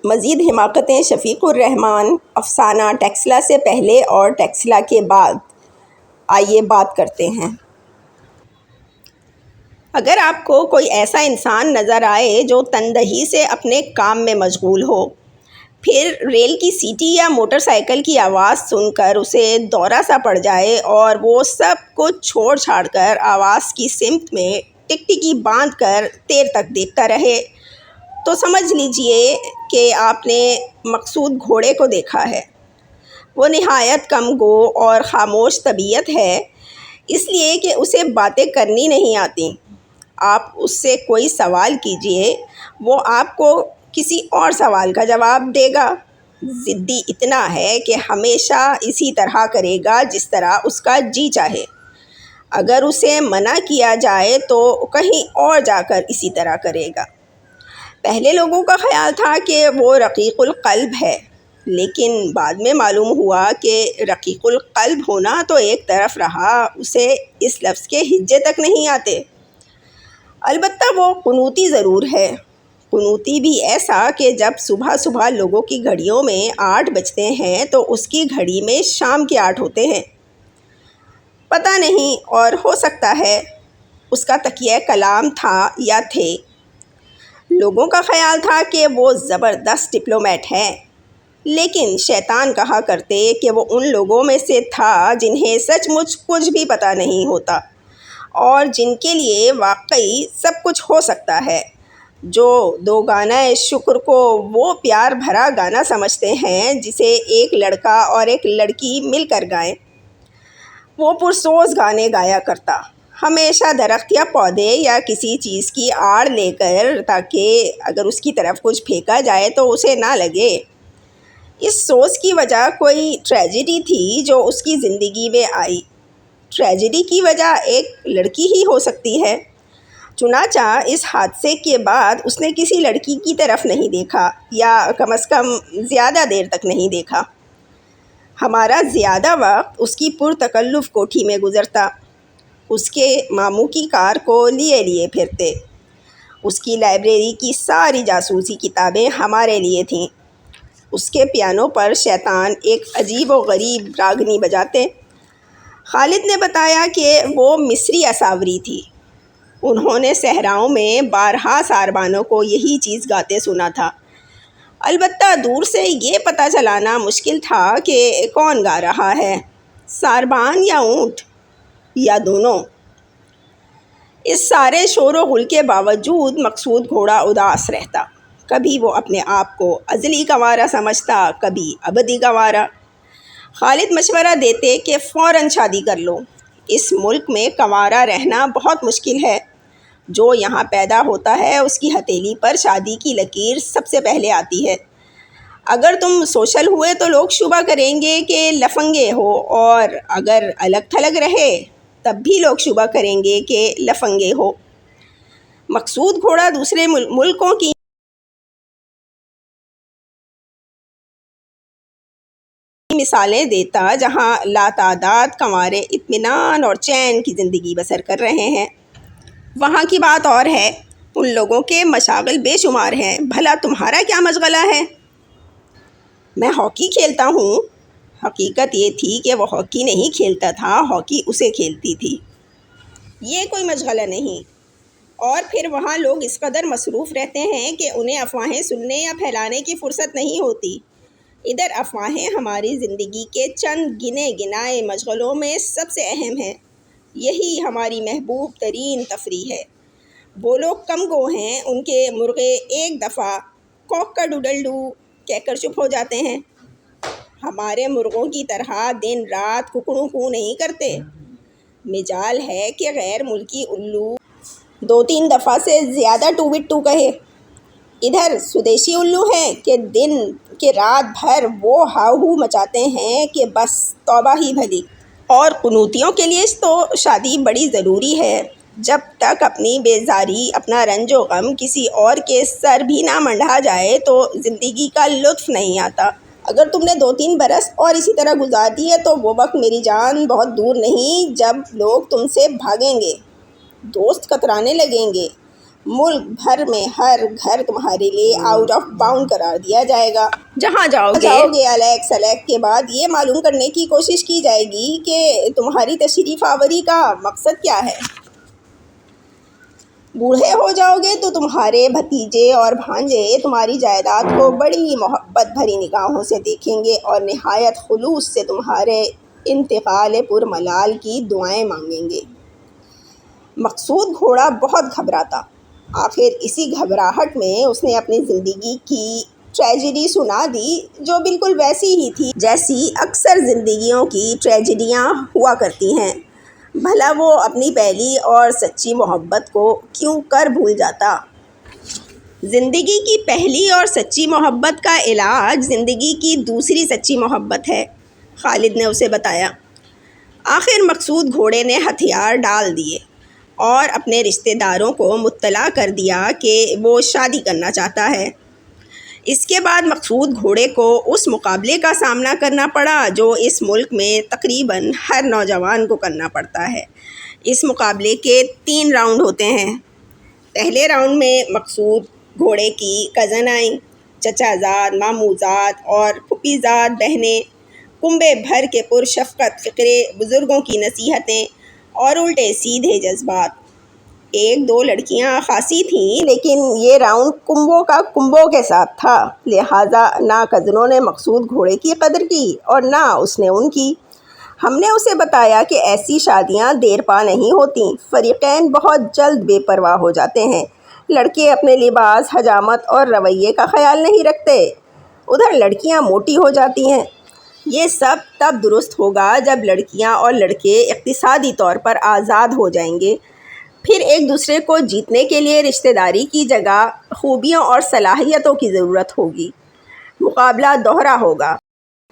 مزید حماقتیں شفیق الرحمان افسانہ ٹیکسلا سے پہلے اور ٹیکسلا کے بعد، آئیے بات کرتے ہیں۔ اگر آپ کو کوئی ایسا انسان نظر آئے جو تندہی سے اپنے کام میں مشغول ہو، پھر ریل کی سیٹی یا موٹر سائیکل کی آواز سن کر اسے دورہ سا پڑ جائے اور وہ سب کچھ چھوڑ چھاڑ کر آواز کی سمت میں ٹکٹکی باندھ کر دیر تک دیکھتا رہے، تو سمجھ لیجئے کہ آپ نے مقصود گھوڑے کو دیکھا ہے۔ وہ نہایت کم گو اور خاموش طبیعت ہے، اس لیے کہ اسے باتیں کرنی نہیں آتیں۔ آپ اس سے کوئی سوال کیجئے، وہ آپ کو کسی اور سوال کا جواب دے گا۔ ضدی اتنا ہے کہ ہمیشہ اسی طرح کرے گا جس طرح اس کا جی چاہے۔ اگر اسے منع کیا جائے تو کہیں اور جا کر اسی طرح کرے گا۔ پہلے لوگوں کا خیال تھا کہ وہ رقیق القلب ہے، لیکن بعد میں معلوم ہوا کہ رقیق القلب ہونا تو ایک طرف رہا، اسے اس لفظ کے ہجے تک نہیں آتے۔ البتہ وہ قنوطی ضرور ہے، قنوطی بھی ایسا کہ جب صبح صبح لوگوں کی گھڑیوں میں 8 بجتے ہیں تو اس کی گھڑی میں شام کے 8 ہوتے ہیں۔ پتہ نہیں، اور ہو سکتا ہے اس کا تکیہ کلام تھا یا تھے۔ لوگوں کا خیال تھا کہ وہ زبردست ڈپلومیٹ ہے، لیکن شیطان کہا کرتے کہ وہ ان لوگوں میں سے تھا جنہیں سچ مچ کچھ بھی پتہ نہیں ہوتا، اور جن کے لیے واقعی سب کچھ ہو سکتا ہے، جو دو گانہ شکر کو وہ پیار بھرا گانا سمجھتے ہیں جسے ایک لڑکا اور ایک لڑکی مل کر گائیں۔ وہ پرسوز گانے گایا کرتا، ہمیشہ درخت یا پودے یا کسی چیز کی آڑ لے کر، تاکہ اگر اس کی طرف کچھ پھینکا جائے تو اسے نہ لگے۔ اس سوز کی وجہ کوئی ٹریجڈی تھی جو اس کی زندگی میں آئی۔ ٹریجڈی کی وجہ ایک لڑکی ہی ہو سکتی ہے۔ چنانچہ اس حادثے کے بعد اس نے کسی لڑکی کی طرف نہیں دیکھا، یا کم از کم زیادہ دیر تک نہیں دیکھا۔ ہمارا زیادہ وقت اس کی پرتکلف کوٹھی میں گزرتا، اس کے ماموں کی کار کو لیے لیے پھرتے۔ اس کی لائبریری کی ساری جاسوسی کتابیں ہمارے لیے تھیں۔ اس کے پیانو پر شیطان ایک عجیب و غریب راگنی بجاتے۔ خالد نے بتایا کہ وہ مصری اساوری تھی۔ انہوں نے صحراؤں میں بارہا ساربانوں کو یہی چیز گاتے سنا تھا، البتہ دور سے یہ پتہ چلانا مشکل تھا کہ کون گا رہا ہے، ساربان یا اونٹ، یا دونوں۔ اس سارے شور و غل کے باوجود مقصود گھوڑا اداس رہتا۔ کبھی وہ اپنے آپ کو ازلی گنوارا سمجھتا، کبھی ابدی گنوارا۔ خالد مشورہ دیتے کہ فوراً شادی کر لو، اس ملک میں کنوارا رہنا بہت مشکل ہے۔ جو یہاں پیدا ہوتا ہے اس کی ہتھیلی پر شادی کی لکیر سب سے پہلے آتی ہے۔ اگر تم سوشل ہوئے تو لوگ شبہ کریں گے کہ لفنگے ہو، اور اگر الگ تھلگ رہے تب بھی لوگ شبہ کریں گے کہ لفنگے ہو۔ مقصود گھوڑا دوسرے ملکوں کی مثالیں دیتا جہاں لاتعداد کنوارے اطمینان اور چین کی زندگی بسر کر رہے ہیں۔ وہاں کی بات اور ہے، ان لوگوں کے مشاغل بے شمار ہیں، بھلا تمہارا کیا مشغلہ ہے؟ میں ہاکی کھیلتا ہوں۔ حقیقت یہ تھی کہ وہ ہاکی نہیں کھیلتا تھا، ہاکی اسے کھیلتی تھی۔ یہ کوئی مشغلہ نہیں۔ اور پھر وہاں لوگ اس قدر مصروف رہتے ہیں کہ انہیں افواہیں سننے یا پھیلانے کی فرصت نہیں ہوتی۔ ادھر افواہیں ہماری زندگی کے چند گنے گنائے مشغلوں میں سب سے اہم ہیں۔ یہی ہماری محبوب ترین تفریح ہے۔ وہ لوگ کم گو ہیں، ان کے مرغے ایک دفعہ کوک کا ڈوڈل ڈو کہہ کر چپ ہو جاتے ہیں۔ ہمارے مرغوں کی طرح دن رات ککڑوں کو نہیں کرتے۔ مجال ہے کہ غیر ملکی الو 2-3 دفعہ سے زیادہ ٹو بٹ ٹو کہے۔ ادھر سودیشی الو ہیں کہ دن کے رات بھر وہ ہاؤ ہو مچاتے ہیں کہ بس توبہ ہی بھلی۔ اور قنوطیوں کے لیے تو شادی بڑی ضروری ہے۔ جب تک اپنی بیزاری، اپنا رنج و غم کسی اور کے سر بھی نہ منڈھا جائے تو زندگی کا لطف نہیں آتا۔ اگر تم نے 2-3 برس اور اسی طرح گزار دیے تو وہ وقت میری جان بہت دور نہیں جب لوگ تم سے بھاگیں گے، دوست کترانے لگیں گے، ملک بھر میں ہر گھر تمہارے لیے آؤٹ آف باؤنڈ قرار دیا جائے گا۔ جہاں جاؤ گے الیکس کے بعد یہ معلوم کرنے کی کوشش کی جائے گی کہ تمہاری تشریف آوری کا مقصد کیا ہے۔ بوڑھے ہو جاؤ گے تو تمہارے بھتیجے اور بھانجے تمہاری جائیداد کو بڑی محبت بھری نگاہوں سے دیکھیں گے اور نہایت خلوص سے تمہارے انتقال پرملال کی دعائیں مانگیں گے۔ مقصود گھوڑا بہت گھبرا تھا۔ آخر اسی گھبراہٹ میں اس نے اپنی زندگی کی ٹریجڈی سنا دی، جو بالکل ویسی ہی تھی جیسی اکثر زندگیوں کی ٹریجڈیاں ہوا کرتی ہیں۔ بھلا وہ اپنی پہلی اور سچی محبت کو کیوں کر بھول جاتا؟ زندگی کی پہلی اور سچی محبت کا علاج زندگی کی دوسری سچی محبت ہے، خالد نے اسے بتایا۔ آخر مقصود گھوڑے نے ہتھیار ڈال دیے اور اپنے رشتہ داروں کو مطلع کر دیا کہ وہ شادی کرنا چاہتا ہے۔ اس کے بعد مقصود گھوڑے کو اس مقابلے کا سامنا کرنا پڑا جو اس ملک میں تقریباً ہر نوجوان کو کرنا پڑتا ہے۔ اس مقابلے کے 3 راؤنڈ ہوتے ہیں۔ پہلے راؤنڈ میں مقصود گھوڑے کی کزن آئیں، چچا زاد، ماموں زاد اور پھوپھی زاد بہنیں، کنبے بھر کے پرشفقت فقرے، بزرگوں کی نصیحتیں اور الٹے سیدھے جذبات۔ 1-2 لڑکیاں خاصی تھیں، لیکن یہ راؤنڈ کنبوں کے ساتھ تھا، لہٰذا نہ کزنوں نے مقصود گھوڑے کی قدر کی اور نہ اس نے ان کی۔ ہم نے اسے بتایا کہ ایسی شادیاں دیر پا نہیں ہوتیں، فریقین بہت جلد بے پرواہ ہو جاتے ہیں۔ لڑکے اپنے لباس، حجامت اور رویے کا خیال نہیں رکھتے، ادھر لڑکیاں موٹی ہو جاتی ہیں۔ یہ سب تب درست ہوگا جب لڑکیاں اور لڑکے اقتصادی طور پر آزاد ہو جائیں گے، پھر ایک دوسرے کو جیتنے کے لیے رشتہ داری کی جگہ خوبیوں اور صلاحیتوں کی ضرورت ہوگی۔ مقابلہ دوہرا ہوگا،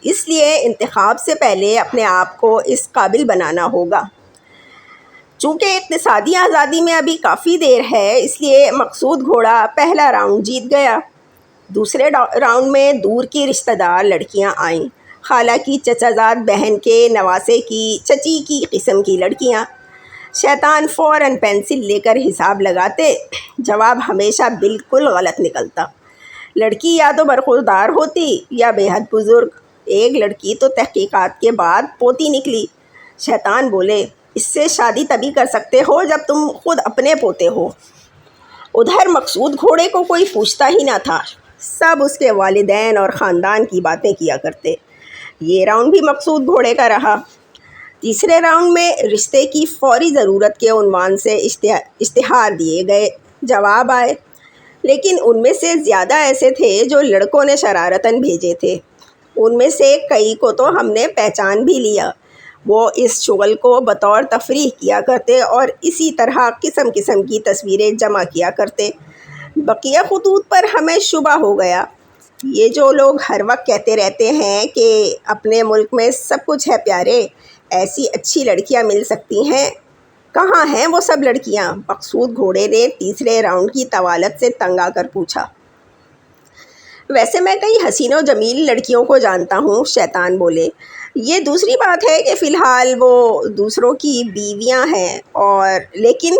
اس لیے انتخاب سے پہلے اپنے آپ کو اس قابل بنانا ہوگا۔ چونکہ اقتصادی آزادی میں ابھی کافی دیر ہے، اس لیے مقصود گھوڑا پہلا راؤنڈ جیت گیا۔ دوسرے راؤنڈ میں دور کی رشتہ دار لڑکیاں آئیں، خالہ کی چچا زاد بہن کے نواسے کی چچی کی قسم کی لڑکیاں۔ شیطان فوراً پینسل لے کر حساب لگاتے، جواب ہمیشہ بالکل غلط نکلتا۔ لڑکی یا تو برخوردار ہوتی یا بے حد بزرگ۔ ایک لڑکی تو تحقیقات کے بعد پوتی نکلی۔ شیطان بولے، اس سے شادی تبھی کر سکتے ہو جب تم خود اپنے پوتے ہو۔ ادھر مقصود گھوڑے کو کوئی پوچھتا ہی نہ تھا، سب اس کے والدین اور خاندان کی باتیں کیا کرتے۔ یہ راؤنڈ بھی مقصود گھوڑے کا رہا۔ تیسرے راؤنڈ میں رشتے کی فوری ضرورت کے عنوان سے اشتہار دیے گئے، جواب آئے، لیکن ان میں سے زیادہ ایسے تھے جو لڑکوں نے شرارتاً بھیجے تھے۔ ان میں سے کئی کو تو ہم نے پہچان بھی لیا، وہ اس شغل کو بطور تفریح کیا کرتے اور اسی طرح قسم قسم کی تصویریں جمع کیا کرتے۔ بقیہ خطوط پر ہمیں شبہ ہو گیا، یہ جو لوگ ہر وقت کہتے رہتے ہیں کہ اپنے ملک میں سب کچھ ہے پیارے، ایسی اچھی لڑکیاں مل سکتی ہیں، کہاں ہیں وہ سب لڑکیاں؟ مقصود گھوڑے نے تیسرے راؤنڈ کی طوالت سے تنگ آ کر پوچھا۔ ویسے میں کئی حسین و جمیل لڑکیوں کو جانتا ہوں، شیطان بولے۔ یہ دوسری بات ہے کہ فی الحال وہ دوسروں کی بیویاں ہیں، اور لیکن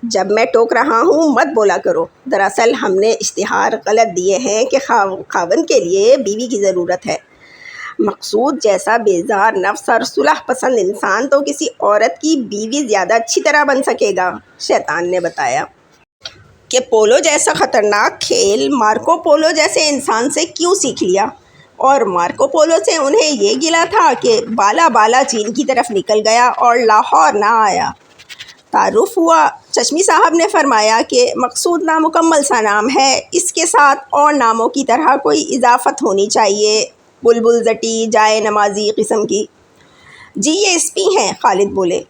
جب میں ٹوک رہا ہوں مت بولا کرو، دراصل ہم نے اشتہار غلط دیے ہیں کہ خاوند کے لیے بیوی کی ضرورت ہے۔ مقصود جیسا بیزار نفس اور صلح پسند انسان تو کسی عورت کی بیوی زیادہ اچھی طرح بن سکے گا، شیطان نے بتایا۔ کہ پولو جیسا خطرناک کھیل مارکو پولو جیسے انسان سے کیوں سیکھ لیا، اور مارکو پولو سے انہیں یہ گلا تھا کہ بالا چین کی طرف نکل گیا اور لاہور نہ آیا۔ تعارف ہوا۔ چشمی صاحب نے فرمایا کہ مقصود نامکمل سا نام ہے، اس کے ساتھ اور ناموں کی طرح کوئی اضافت ہونی چاہیے، بلبل زٹی، جائے نمازی قسم کی۔ جی یہ اسپی ہیں، خالد بولے۔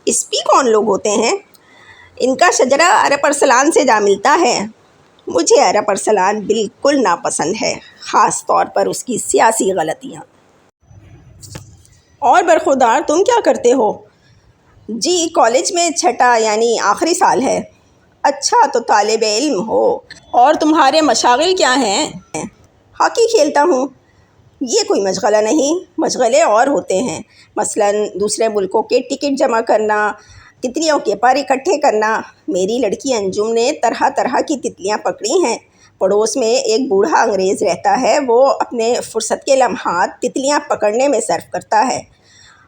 اسپی کون لوگ ہوتے ہیں؟ ان کا شجرہ عرب ارسلان سے جا ملتا ہے۔ مجھے عرب ارسلان بالکل ناپسند ہے، خاص طور پر اس کی سیاسی غلطیاں۔ اور برخوردار تم کیا کرتے ہو؟ جی کالج میں چھٹا یعنی آخری سال ہے۔ اچھا تو طالب علم ہو، اور تمہارے مشاغل کیا ہیں؟ ہاکی کھیلتا ہوں۔ یہ کوئی مشغلہ نہیں، مشغلے اور ہوتے ہیں، مثلاً دوسرے ملکوں کے ٹکٹ جمع کرنا، تتلیوں کے پر اکٹھے کرنا۔ میری لڑکی انجم نے طرح طرح کی تتلیاں پکڑی ہیں۔ پڑوس میں ایک بوڑھا انگریز رہتا ہے، وہ اپنے فرصت کے لمحات تتلیاں پکڑنے میں صرف کرتا ہے،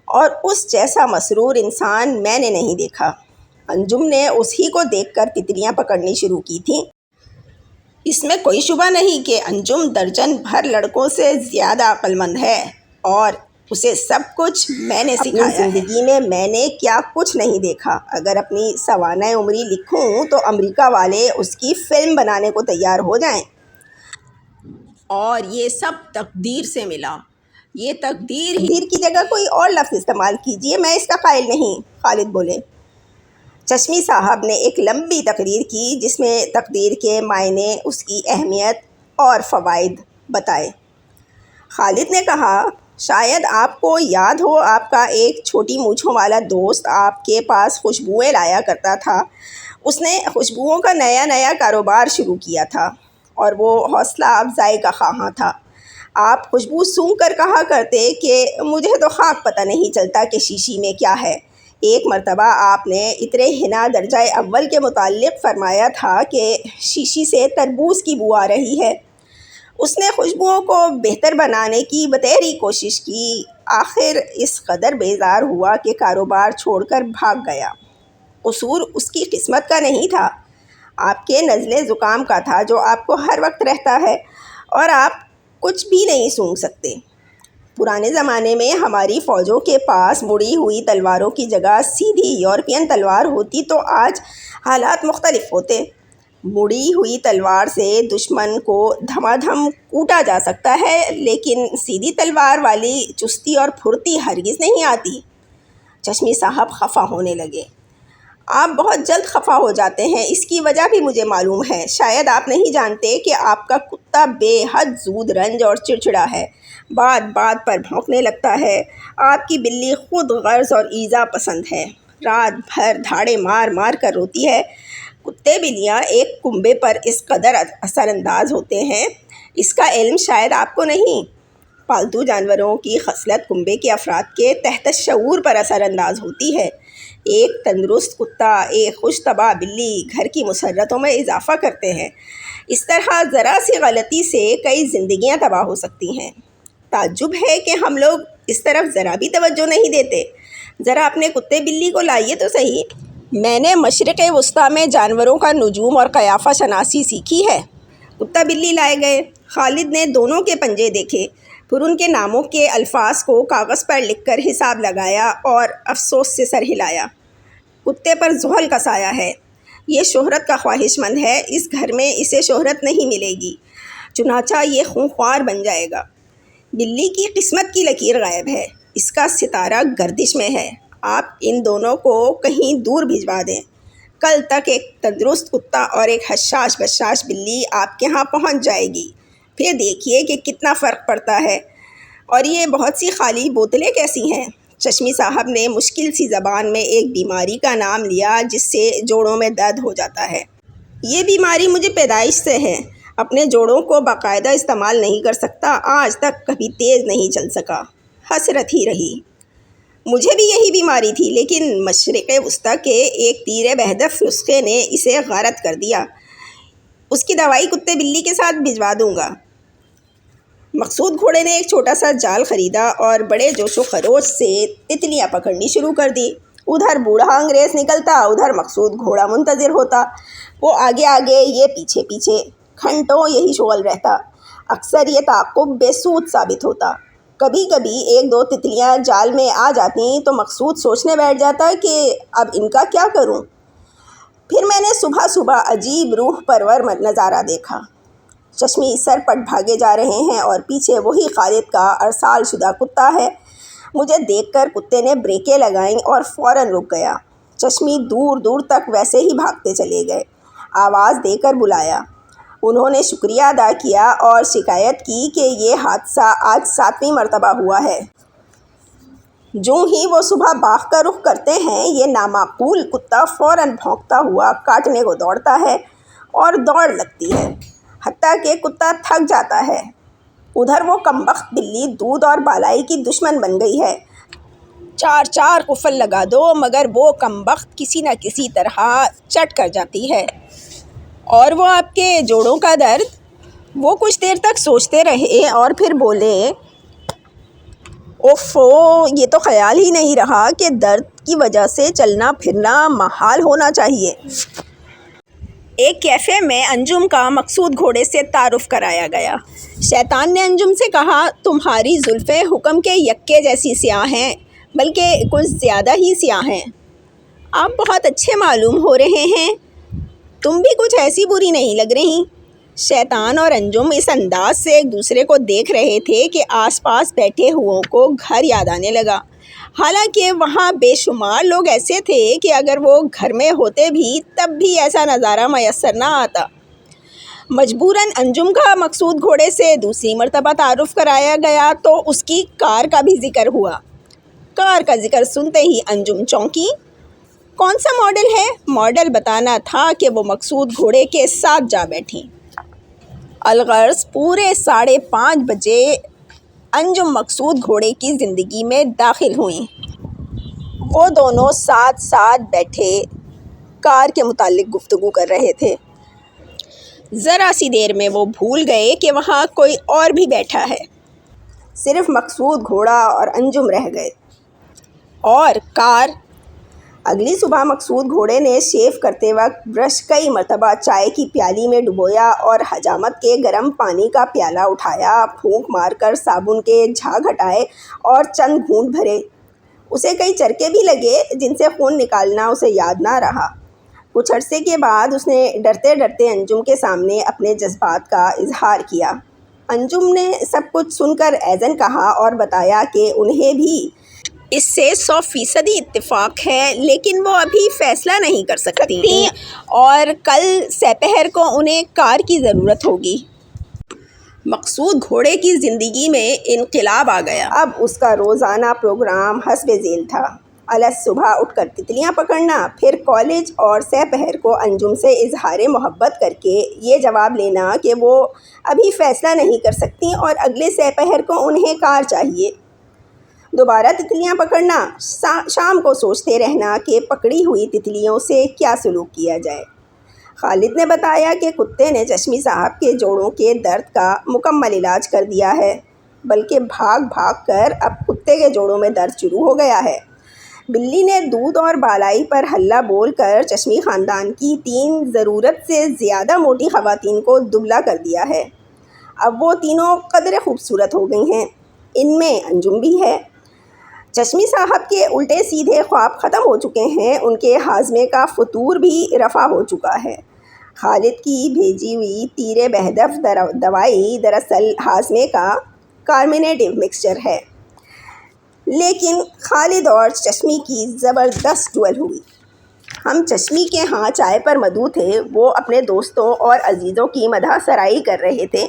اور اس جیسا مسرور انسان میں نے نہیں دیکھا۔ انجم نے اسی کو دیکھ کر تتلیاں پکڑنی شروع کی تھیں۔ اس میں کوئی شبہ نہیں کہ انجم درجن بھر لڑکوں سے زیادہ عقل مند ہے، اور اسے سب کچھ میں نے سکھایا ہے۔ اپنی زندگی میں نے کیا کچھ نہیں دیکھا۔ اگر اپنی سوانح عمری لکھوں تو امریکہ والے اس کی فلم بنانے کو تیار ہو جائیں۔ اور یہ سب تقدیر سے ملا۔ یہ تقدیر کی جگہ کوئی اور لفظ استعمال کیجیے، میں اس کا قائل نہیں، خالد بولے۔ چشمی صاحب نے ایک لمبی تقریر کی جس میں تقدیر کے معنی، اس کی اہمیت اور فوائد بتائے۔ خالد نے کہا، شاید آپ کو یاد ہو، آپ کا ایک چھوٹی مونچھوں والا دوست آپ کے پاس خوشبوئیں لایا کرتا تھا۔ اس نے خوشبوؤں کا نیا کاروبار شروع کیا تھا، اور وہ حوصلہ افزائی کا خواہاں تھا۔ آپ خوشبو سونگھ کر کہا کرتے کہ مجھے تو خاک پتہ نہیں چلتا کہ شیشی میں کیا ہے۔ ایک مرتبہ آپ نے عطر حنا درجہ اول کے متعلق فرمایا تھا کہ شیشی سے تربوز کی بو آ رہی ہے۔ اس نے خوشبوؤں کو بہتر بنانے کی بتیری کوشش کی، آخر اس قدر بیزار ہوا کہ کاروبار چھوڑ کر بھاگ گیا۔ قصور اس کی قسمت کا نہیں تھا، آپ کے نزلے زکام کا تھا جو آپ کو ہر وقت رہتا ہے، اور آپ کچھ بھی نہیں سونگھ سکتے۔ پرانے زمانے میں ہماری فوجوں کے پاس مڑی ہوئی تلواروں کی جگہ سیدھی یورپین تلوار ہوتی تو آج حالات مختلف ہوتے۔ مڑی ہوئی تلوار سے دشمن کو دھما دھم کوٹا جا سکتا ہے، لیکن سیدھی تلوار والی چستی اور پھرتی ہرگز نہیں آتی۔ چشمی صاحب خفا ہونے لگے۔ آپ بہت جلد خفا ہو جاتے ہیں، اس کی وجہ بھی مجھے معلوم ہے۔ شاید آپ نہیں جانتے کہ آپ کا کتا بے حد زود رنج اور چڑچڑا ہے، بات پر بھونکنے لگتا ہے۔ آپ کی بلی خود غرض اور ایذا پسند ہے، رات بھر دھاڑے مار مار کر روتی ہے۔ کتے بلیاں ایک کنبے پر اس قدر اثر انداز ہوتے ہیں، اس کا علم شاید آپ کو نہیں۔ پالتو جانوروں کی خصلت کنبے کے افراد کے تحت شعور پر اثر انداز ہوتی ہے۔ ایک تندرست کتا، ایک خوش طبع بلی گھر کی مسرتوں میں اضافہ کرتے ہیں۔ اس طرح ذرا سی غلطی سے کئی زندگیاں تباہ ہو سکتی ہیں۔ تعجب ہے کہ ہم لوگ اس طرف ذرا بھی توجہ نہیں دیتے۔ ذرا اپنے کتے بلی کو لائیے تو صحیح۔ میں نے مشرق وسطیٰ میں جانوروں کا نجوم اور قیافہ شناسی سیکھی ہے۔ کتا بلی لائے گئے۔ خالد نے دونوں کے پنجے دیکھے، پھر ان کے ناموں کے الفاظ کو کاغذ پر لکھ کر حساب لگایا اور افسوس سے سر ہلایا۔ کتے پر زحل کا سایہ ہے، یہ شہرت کا خواہش مند ہے، اس گھر میں اسے شہرت نہیں ملے گی، چنانچہ یہ خونخوار بن جائے گا۔ بلی کی قسمت کی لکیر غائب ہے، اس کا ستارہ گردش میں ہے۔ آپ ان دونوں کو کہیں دور بھجوا دیں۔ کل تک ایک تندرست کتا اور ایک حشاش بشاش بلی آپ کے ہاں پہنچ جائے گی، پھر دیکھیے کہ کتنا فرق پڑتا ہے۔ اور یہ بہت سی خالی بوتلیں کیسی ہیں؟ چشمی صاحب نے مشکل سی زبان میں ایک بیماری کا نام لیا جس سے جوڑوں میں درد ہو جاتا ہے۔ یہ بیماری مجھے پیدائش سے ہے، اپنے جوڑوں کو باقاعدہ استعمال نہیں کر سکتا، آج تک کبھی تیز نہیں چل سکا، حسرت ہی رہی۔ مجھے بھی یہی بیماری تھی، لیکن مشرق وسطیٰ کے ایک تیر بہدف نسخے نے اسے غارت کر دیا۔ اس کی دوائی کتے بلی کے ساتھ بھجوا دوں گا۔ مقصود گھوڑے نے ایک چھوٹا سا جال خریدا اور بڑے جوش و خروش سے تتلیاں پکڑنی شروع کر دی۔ ادھر بوڑھا انگریز نکلتا، ادھر مقصود گھوڑا منتظر ہوتا، وہ آگے آگے، یہ پیچھے پیچھے، گھنٹوں یہی شغل رہتا۔ اکثر یہ تعاقب بے سود ثابت ہوتا۔ کبھی کبھی ایک دو تتلیاں جال میں آ جاتیں تو مقصود سوچنے بیٹھ جاتا کہ اب ان کا کیا کروں۔ پھر میں نے صبح عجیب روح پرور نظارہ دیکھا۔ چشمی سر پٹ بھاگے جا رہے ہیں اور پیچھے وہی خالد کا ارسال شدہ کتا ہے۔ مجھے دیکھ کر کتے نے بریکیں لگائیں اور فوراً رک گیا۔ چشمی دور دور تک ویسے ہی بھاگتے چلے گئے۔ آواز دے کر بلایا، انہوں نے شکریہ ادا کیا اور شکایت کی کہ یہ حادثہ آج 7ویں مرتبہ ہوا ہے۔ جو ہی وہ صبح باغ کا رخ کرتے ہیں، یہ نامعقول کتا فوراً بھونکتا ہوا کاٹنے کو دوڑتا ہے اور دوڑ لگتی ہے، حتیٰ کہ کتا تھک جاتا ہے۔ ادھر وہ کمبخت بلی دودھ اور بالائی کی دشمن بن گئی ہے۔ چار چار قفل لگا دو مگر وہ کمبخت کسی نہ کسی طرح چٹ کر جاتی ہے۔ اور وہ آپ کے جوڑوں کا درد؟ وہ کچھ دیر تک سوچتے رہے اور پھر بولے، اوفو، یہ تو خیال ہی نہیں رہا کہ درد کی وجہ سے چلنا پھرنا محال ہونا چاہیے۔ ایک کیفے میں انجم کا مقصود گھوڑے سے تعارف کرایا گیا۔ شیطان نے انجم سے کہا، تمہاری زلفیں حکم کے یکے جیسی سیاہ ہیں، بلکہ کچھ زیادہ ہی سیاہ ہیں۔ آپ بہت اچھے معلوم ہو رہے ہیں، تم بھی کچھ ایسی بری نہیں لگ رہی۔ شیطان اور انجم اس انداز سے ایک دوسرے کو دیکھ رہے تھے کہ آس پاس بیٹھے ہوں کو گھر یاد آنے لگا۔ حالانکہ وہاں بے شمار لوگ ایسے تھے کہ اگر وہ گھر میں ہوتے بھی تب بھی ایسا نظارہ میسر نہ آتا۔ مجبوراً انجم کا مقصود گھوڑے سے دوسری مرتبہ تعارف کرایا گیا تو اس کی کار کا بھی ذکر ہوا۔ کار کا ذکر سنتے ہی انجم چونکی۔ کون سا ماڈل ہے؟ ماڈل بتانا تھا کہ وہ مقصود گھوڑے کے ساتھ جا بیٹھی۔ الغرض پورے 5:30 بجے انجم مقصود گھوڑے کی زندگی میں داخل ہوئیں۔ وہ دونوں ساتھ ساتھ بیٹھے کار کے متعلق گفتگو کر رہے تھے۔ ذرا سی دیر میں وہ بھول گئے کہ وہاں کوئی اور بھی بیٹھا ہے۔ صرف مقصود گھوڑا اور انجم رہ گئے اور کار۔ اگلی صبح مقصود گھوڑے نے شیو کرتے وقت برش کئی مرتبہ چائے کی پیالی میں ڈبویا اور حجامت کے گرم پانی کا پیالہ اٹھایا، پھونک مار کر صابن کے جھاگ ہٹائے اور چند گھونٹ بھرے۔ اسے کئی چرکے بھی لگے جن سے خون نکالنا اسے یاد نہ رہا۔ کچھ عرصے کے بعد اس نے ڈرتے ڈرتے انجم کے سامنے اپنے جذبات کا اظہار کیا۔ انجم نے سب کچھ سن کر ایذن کہا اور بتایا کہ انہیں بھی اس سے 100% اتفاق ہے، لیکن وہ ابھی فیصلہ نہیں کر سکتی اور کل سپہر کو انہیں کار کی ضرورت ہوگی۔ مقصود گھوڑے کی زندگی میں انقلاب آ گیا۔ اب اس کا روزانہ پروگرام حسب ذیل تھا۔ الگ صبح اٹھ کر تتلیاں پکڑنا، پھر کالج اور سپہر کو انجم سے اظہار محبت کر کے یہ جواب لینا کہ وہ ابھی فیصلہ نہیں کر سکتی اور اگلے سپہر کو انہیں کار چاہیے۔ دوبارہ تتلیاں پکڑنا، شام کو سوچتے رہنا کہ پکڑی ہوئی تتلیوں سے کیا سلوک کیا جائے۔ خالد نے بتایا کہ کتے نے چشمی صاحب کے جوڑوں کے درد کا مکمل علاج کر دیا ہے، بلکہ بھاگ بھاگ کر اب کتے کے جوڑوں میں درد شروع ہو گیا ہے۔ بلی نے دودھ اور بالائی پر ہلہ بول کر چشمی خاندان کی 3 ضرورت سے زیادہ موٹی خواتین کو دبلا کر دیا ہے۔ اب وہ تینوں قدرے خوبصورت ہو گئی ہیں، ان میں انجم بھی ہے۔ چشمی صاحب کے الٹے سیدھے خواب ختم ہو چکے ہیں، ان کے ہاضمے کا فطور بھی رفع ہو چکا ہے۔ خالد کی بھیجی ہوئی تیر بہدف دوائی دراصل ہاضمے کا کارمینیٹیو مکسچر ہے، لیکن خالد اور چشمی کی زبردست ڈوئل ہوئی۔ ہم چشمی کے ہاں چائے پر مدعو تھے، وہ اپنے دوستوں اور عزیزوں کی مدح سرائی کر رہے تھے۔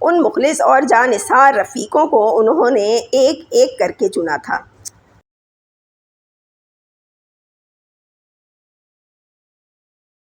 ان مخلص اور جاں نثار رفیقوں کو انہوں نے ایک ایک کر کے چنا تھا۔